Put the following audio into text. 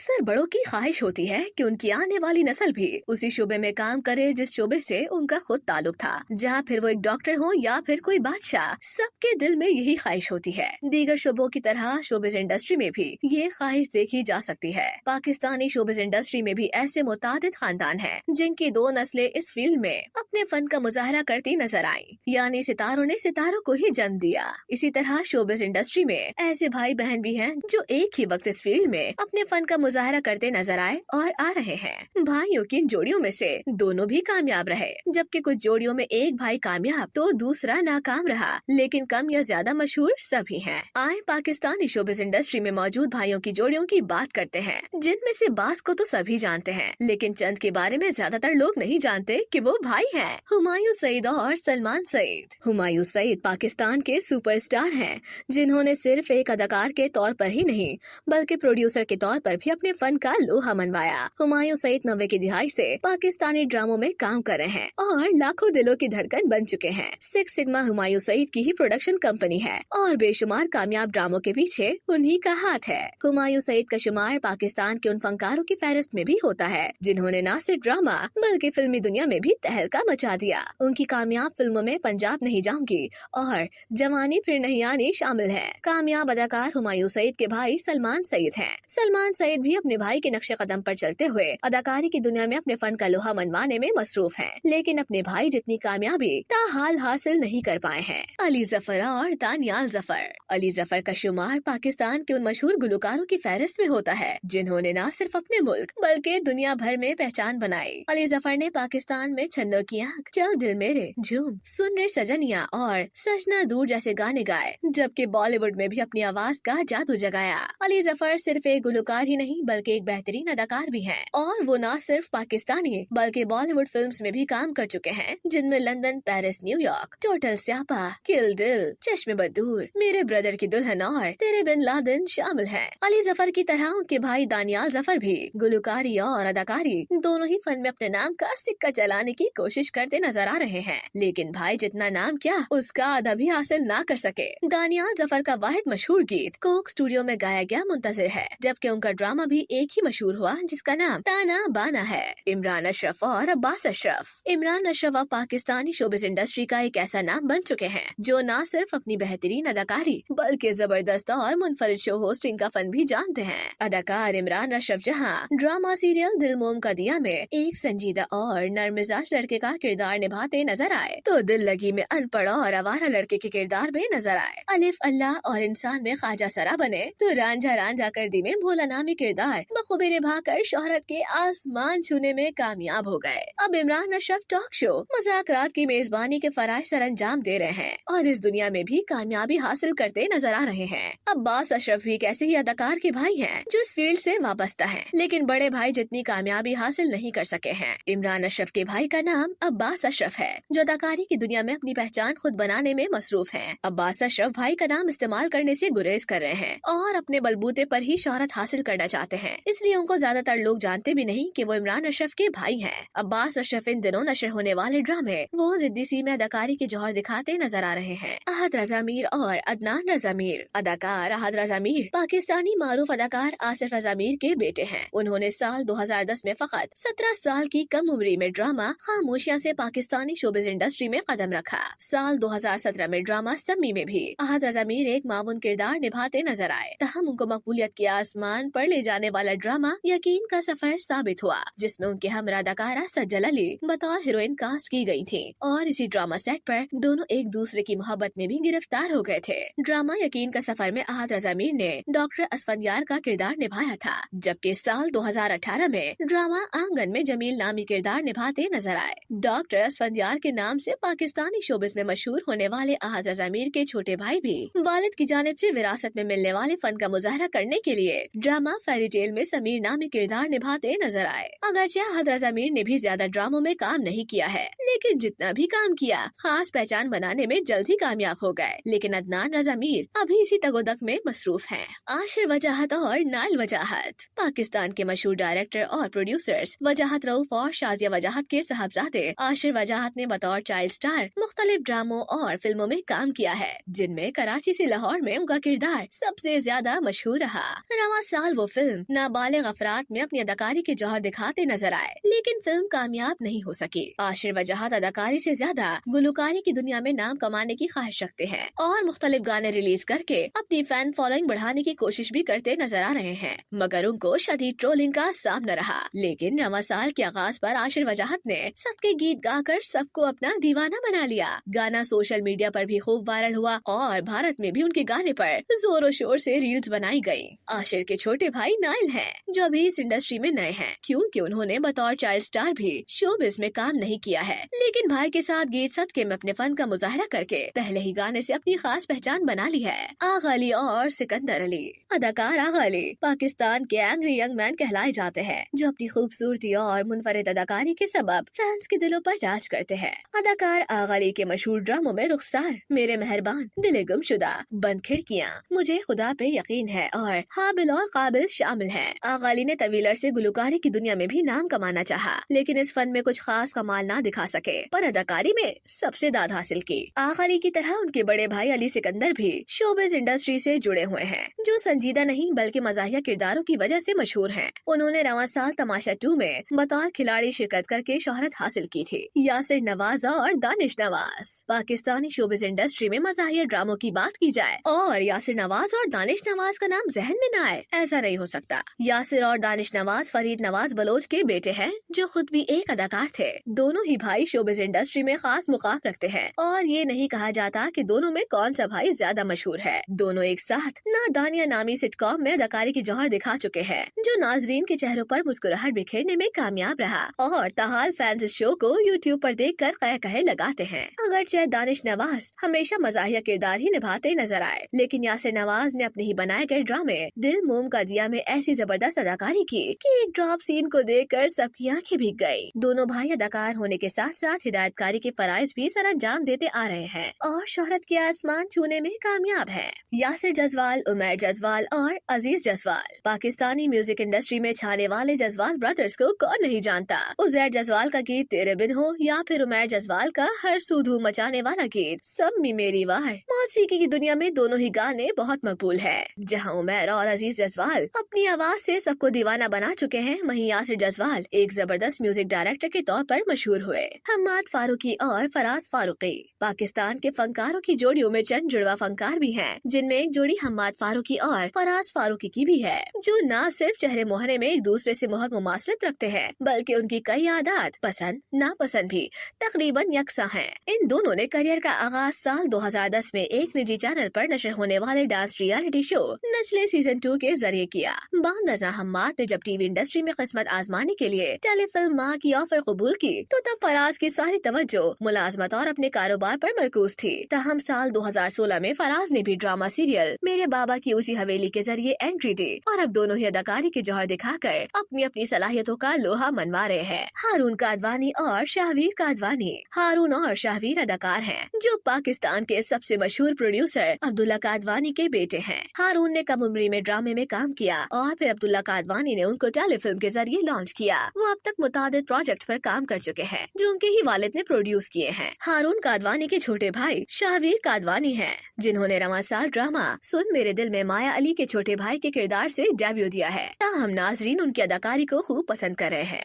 अक्सर बड़ों की ख्वाहिश होती है कि उनकी आने वाली नस्ल भी उसी शोबे में काम करे जिस शोबे से उनका खुद ताल्लुक था। जहाँ फिर वो एक डॉक्टर हो या फिर कोई बादशाह, सबके दिल में यही ख्वाहिश होती है। दीगर शोबों की तरह शोबिज इंडस्ट्री में भी ये ख्वाहिश देखी जा सकती है। पाकिस्तानी शोबिज इंडस्ट्री में भी ऐसे मुतादिद खानदान हैं जिनकी दो नस्लें इस फील्ड में अपने फन का मुजाहरा करती नजर आई, यानी सितारों ने सितारों को ही जन्म दिया। इसी तरह शोबिज इंडस्ट्री में ऐसे भाई बहन भी हैं जो एक ही वक्त इस फील्ड में अपने फन का मुजाहरा करते नजर आए और आ रहे हैं। भाइयों की इन जोड़ियों में से दोनों भी कामयाब रहे, जबकि कुछ जोड़ियों में एक भाई कामयाब तो दूसरा नाकाम रहा, लेकिन कम या ज्यादा मशहूर सभी हैं। आए पाकिस्तानी शोबिज इंडस्ट्री में मौजूद भाइयों की जोड़ियों की बात करते हैं, जिनमें से बास को तो सभी जानते हैं, लेकिन चंद के बारे में ज्यादातर लोग नहीं जानते कि वो भाई हैं। हुमायूं सईद और सलमान सईद। हुमायूं सईद पाकिस्तान के सुपरस्टार हैं, जिन्होंने सिर्फ एक अदाकार के तौर पर ही नहीं बल्कि प्रोड्यूसर के तौर पर भी अपने फन का लोहा मनवाया। हुमायूं सईद 90 की दिहाई से पाकिस्तानी ड्रामों में काम कर रहे हैं और लाखों दिलों की धड़कन बन चुके हैं। सिक्स सिग्मा हुमायूं सईद की ही प्रोडक्शन कंपनी है और बेशुमार कामयाब ड्रामों के पीछे उन्हीं का हाथ है। हुमायूं सईद का शुमार पाकिस्तान के उन फनकारों की फहरिस्त में भी होता है जिन्होंने न सिर्फ ड्रामा बल्कि फिल्मी दुनिया में भी तहलका मचा दिया। उनकी कामयाब फिल्मों में पंजाब नहीं जाऊंगी और जवानी फिर नहीं आनी शामिल है। कामयाब अदाकार हुमायूं सईद के भाई सलमान सईद हैं। सलमान सईद भी अपने भाई के नक्शे कदम पर चलते हुए अदाकारी की दुनिया में अपने फन का लोहा मनवाने में मसरूफ हैं, लेकिन अपने भाई जितनी कामयाबी ताहाल हासिल नहीं कर पाए हैं। अली जफर और दानियाल जफर। अली जफर का शुमार पाकिस्तान के उन मशहूर गुलकारों की फहरिस्त में होता है जिन्होंने न सिर्फ अपने मुल्क बल्कि दुनिया भर में पहचान बनाई। अली जफर ने पाकिस्तान में छन्नो की आंख, चल दिल मेरे, झूम, सुन रे सजनिया और सजना दूर जैसे गाने गाए, जबकि बॉलीवुड में भी अपनी आवाज का जादू जगाया। अली जफर सिर्फ एक गुलकार ही नहीं बल्कि एक बेहतरीन अदाकार भी हैं और वो न सिर्फ पाकिस्तानी बल्कि बॉलीवुड फिल्म्स में भी काम कर चुके हैं, जिनमें लंदन, पेरिस, न्यूयॉर्क, टोटल स्यापा, किल दिल, चश्मे बदूर, मेरे ब्रदर की दुल्हन और तेरे बिन लादेन शामिल हैं। अली जफर की तरह उनके भाई दानियाल जफर भी गुलकारी और अदाकारी दोनों ही फन में अपने नाम का सिक्का चलाने की कोशिश करते नजर आ रहे हैं, लेकिन भाई जितना नाम क्या उसका आधा भी हासिल ना कर सके। दानियाल जफर का वाहिद मशहूर गीत कोक स्टूडियो में गाया गया मुंतजिर है, जबकि उनका ड्रामा भी एक ही मशहूर हुआ जिसका नाम ताना बाना है। इमरान अशरफ और अब्बास अशरफ। इमरान अशरफ अब पाकिस्तानी शोबिज इंडस्ट्री का एक ऐसा नाम बन चुके हैं जो न सिर्फ अपनी बेहतरीन अदाकारी बल्कि जबरदस्त और मुनफरिद शो होस्टिंग का फन भी जानते हैं। अदाकार इमरान अशरफ जहां ड्रामा सीरियल दिल मोम का दिया में एक संजीदा और नरमिजाज लड़के का किरदार निभाते नजर आए, तो दिल लगी में अनपढ़ और आवारा लड़के के किरदार में नजर आए। अलिफ अल्लाह और इंसान में ख्वाजा सरा बने, तो रांझा रांझा कर दी में भोला नामी किरदार बखूबी निभाकर शोहरत के आसमान छूने में कामयाब हो गए। अब इमरान अशरफ टॉक शो मुज़ाकरात की मेजबानी के फराइज सर अंजाम दे रहे हैं और इस दुनिया में भी कामयाबी हासिल करते नजर आ रहे हैं। अब्बास अशरफ भी एक ऐसे ही अदाकार के भाई हैं जो इस फील्ड से वाबस्ता हैं, लेकिन बड़े भाई जितनी कामयाबी हासिल नहीं कर सके हैं। इमरान अशरफ के भाई का नाम अब्बास अशरफ है, जो अदाकारी की दुनिया में अपनी पहचान खुद बनाने में मसरूफ हैं। अब्बास अशरफ भाई का नाम इस्तेमाल करने से गुरेज कर रहे हैं और अपने बलबूते पर ही शोहरत हासिल करना चाहते हैं, इसलिए उनको ज्यादातर लोग जानते भी नहीं कि वो इमरान अशरफ के भाई हैं। अब्बास अशरफ इन दिनों नशर होने वाले ड्रामे वो जिद्दी सी में अदाकारी के जौहर दिखाते नजर आ रहे हैं। अहद रजा मीर और अदनान रजा मीर। अदाकार अहद रजा मीर पाकिस्तानी मारूफ अदाकार आसिफ रजा मीर के बेटे हैं। उन्होंने साल 2010 में फकत 17 साल की कम उम्री में ड्रामा खामोशियां से पाकिस्तानी शोबिज इंडस्ट्री में कदम रखा। साल 2017 में ड्रामा सम्मी में भी अहद रजा मीर एक मामून किरदार निभाते नजर आए, तहम उनको मकबूलियत के आसमान पर ले जाने वाला ड्रामा यकीन का सफर साबित हुआ, जिसमें उनके हमरा अदाकारा सज्जल अली बतौर हीरोइन कास्ट की गई थी और इसी ड्रामा सेट पर दोनों एक दूसरे की मोहब्बत में भी गिरफ्तार हो गए थे। ड्रामा यकीन का सफर में अहद रजा मीर ने डॉक्टर असफंदियार का किरदार निभाया था, जबकि साल 2018 में ड्रामा आंगन में जमील नामी किरदार निभाते नजर आए। डॉक्टर असफंदियार के नाम से पाकिस्तानी शोबिस में मशहूर होने वाले अहद रजा मीर के छोटे भाई भी वालिद की जानिब से विरासत में मिलने वाले फन का मुजाहरा करने के लिए ड्रामा फेरी टेल में समीर नामी किरदार निभाते नजर आए। अगरचे अहद रजा मीर ने भी ज्यादा ड्रामों में काम नहीं किया है, लेकिन जितना भी काम किया खास पहचान बनाने में जल्द ही कामयाब हो गए। लेकिन अदनान रजा मीर अभी इसी तगोदक में मसरूफ हैं। आशिर वजाहत और नाइल वजाहत। पाकिस्तान के मशहूर डायरेक्टर और प्रोड्यूसर्स वजाहत रऊफ और शाजिया वजाहत के साहबजादे आशिर वजाहत ने बतौर चाइल्ड स्टार मुख्तलिफ ड्रामों और फिल्मों में काम किया है, जिनमें कराची से लाहौर में उनका किरदार सबसे ज्यादा मशहूर रहा। रवां साल वो फिल्म फिल्म नाबालिग अफराद में अपनी अदाकारी के जौहर दिखाते नजर आए, लेकिन फिल्म कामयाब नहीं हो सकी। आशिर वजाहत अदाकारी से ज्यादा गुलकारी की दुनिया में नाम कमाने की ख्वाहिश रखते हैं और मुख्तलिफ गाने रिलीज करके अपनी फैन फॉलोइंग बढ़ाने की कोशिश भी करते नजर आ रहे हैं, मगर उनको शदीद ट्रोलिंग का सामना रहा। लेकिन रवां साल के आगाज पर आशिर वजाहत ने सबके गीत गाकर सबको अपना दीवाना बना लिया। गाना सोशल मीडिया पर भी खूब वायरल हुआ और भारत में भी उनके गाने पर जोरों शोर से रील्स बनाई गयी। आशिर के छोटे भाई नाइल हैं, जो अभी इस इंडस्ट्री में नए हैं, क्योंकि उन्होंने बतौर चाइल्ड स्टार भी शोबिज़ में काम नहीं किया है। लेकिन भाई के साथ गीत सदके में अपने फन का मुजाहरा करके पहले ही गाने से अपनी खास पहचान बना ली है। आगा अली और सिकंदर अली। अदाकार आगा अली पाकिस्तान के एंग्री यंग मैन कहलाए जाते हैं, जो अपनी खूबसूरती और मुनफरिद अदाकारी के सबब फैंस के दिलों पर राज करते हैं। अदाकार आगा अली के मशहूर ड्रामों में रुखसार, मेरे मेहरबान, दिल गुमशुदा, बंद खिड़कियाँ, मुझे खुदा पे यकीन है और हाबिल और काबिल शामिल हैं। आगा अली ने तवील अरसे गुलकारी की दुनिया में भी नाम कमाना चाहा, लेकिन इस फन में कुछ खास कमाल ना दिखा सके, पर अदाकारी में सबसे दाद हासिल की। आगा अली की तरह उनके बड़े भाई अली सिकंदर भी शोबिज़ इंडस्ट्री से जुड़े हुए हैं, जो संजीदा नहीं बल्कि मज़ाहिया किरदारों की वजह से मशहूर हैं। उन्होंने रवां साल तमाशा 2 में बतौर खिलाड़ी शिरकत करके शोहरत हासिल की थी। यासिर नवाज और दानिश नवाज। पाकिस्तानी शोबिज़ इंडस्ट्री में मज़ाहिया ड्रामों की बात की जाए और यासिर नवाज और दानिश नवाज का नाम जहन में न आए, ऐसा नहीं हो सकता। यासिर और दानिश नवाज फरीद नवाज बलोच के बेटे हैं, जो खुद भी एक अदाकार थे। दोनों ही भाई शोबिज़ इंडस्ट्री में खास मुकाम रखते हैं और ये नहीं कहा जाता कि दोनों में कौन सा भाई ज्यादा मशहूर है। दोनों एक साथ नादानिया नामी सिटकॉम में अदाकारी की जौहर दिखा चुके हैं, जो नाजरीन के चेहरों पर मुस्कुराहट बिखेरने में कामयाब रहा और ताहाल फैंस इस शो को यूट्यूब पर देखकर कह कहे लगाते हैं। अगरचे दानिश नवाज हमेशा मज़ाहिया किरदार ही निभाते नजर आए, लेकिन यासिर नवाज ने अपने ही बनाए गए ड्रामे दिल मोम का दिया में ऐसी जबरदस्त अदाकारी की कि एक ड्रॉप सीन को देखकर सबकी आंखें भीग गयी। दोनों भाई अदाकार होने के साथ साथ हिदायतकारी के फराइज भी सरअंजाम देते आ रहे हैं और शोहरत के आसमान छूने में कामयाब है। यासिर जसवाल, उमैर जसवाल और अजीज जसवाल। पाकिस्तानी म्यूजिक इंडस्ट्री में छाने वाले जसवाल ब्रदर्स को कौन नहीं जानता। उजैर जसवाल का गीत तेरे बिन हो या फिर उमैर जसवाल का हर सू धूम मचाने वाला गीत सब में मेरी वार। मौसीकी की दुनिया में दोनों ही गाने बहुत मकबूल है। जहां उमैर और अजीज जसवाल अपनी आवाज से सबको दीवाना बना चुके हैं, वहीं यासिर जसवाल एक जबरदस्त म्यूजिक डायरेक्टर के तौर पर मशहूर हुए। हम्माद फारूकी और फराज फारूकी पाकिस्तान के फनकारों की जोड़ियों में चंद जुड़वा फनकार भी हैं, जिनमें एक जोड़ी हम्माद फारूकी और फराज फारूकी की भी है, जो न सिर्फ चेहरे मुहरे में एक दूसरे से बहुत मुमासलत रखते हैं, बल्कि उनकी कई आदत, पसंद नापसंद भी तकरीबन यकसा हैं। इन दोनों ने करियर का आगाज साल 2010 में एक निजी चैनल पर नशर होने वाले डांस रियलिटी शो नचले सीजन 2 के जरिए किया। बांदजा हम्माद ने जब टीवी इंडस्ट्री में किस्मत आजमाने के लिए टेलीफिल्म माँ की ऑफर कबूल की, तो तब फराज की सारी तवज्जो मुलाजमत और अपने कारोबार पर मरकूज थी। तहम साल 2016 में फराज ने भी ड्रामा सीरियल मेरे बाबा की ऊंची हवेली के जरिए एंट्री दी और अब दोनों ही अदाकारी के जौहर दिखाकर अपनी अपनी सलाहियतों का लोहा मनवा रहे हैं। हारून कादवानी और शाहवीर कादवानी। हारून और शाहवीर अदाकार हैं, जो पाकिस्तान के सबसे मशहूर प्रोड्यूसर अब्दुल्ला कादवानी के बेटे हैं। हारून ने कम उम्री में ड्रामे में काम किया और फिर अब्दुल्ला कादवानी ने उनको टेलीफिल्म के जरिए लॉन्च किया। वो अब तक मुतादिद प्रोजेक्ट्स पर काम कर चुके हैं, जो उनके ही वालिद ने प्रोड्यूस किए हैं। हारून कादवानी के छोटे भाई शाहवीर कादवानी हैं, जिन्होंने रवां साल ड्रामा सुन मेरे दिल में माया अली के छोटे भाई के किरदार से डेब्यू दिया है। ताहम नाजरीन उनकी अदाकारी को खूब पसंद कर रहे हैं।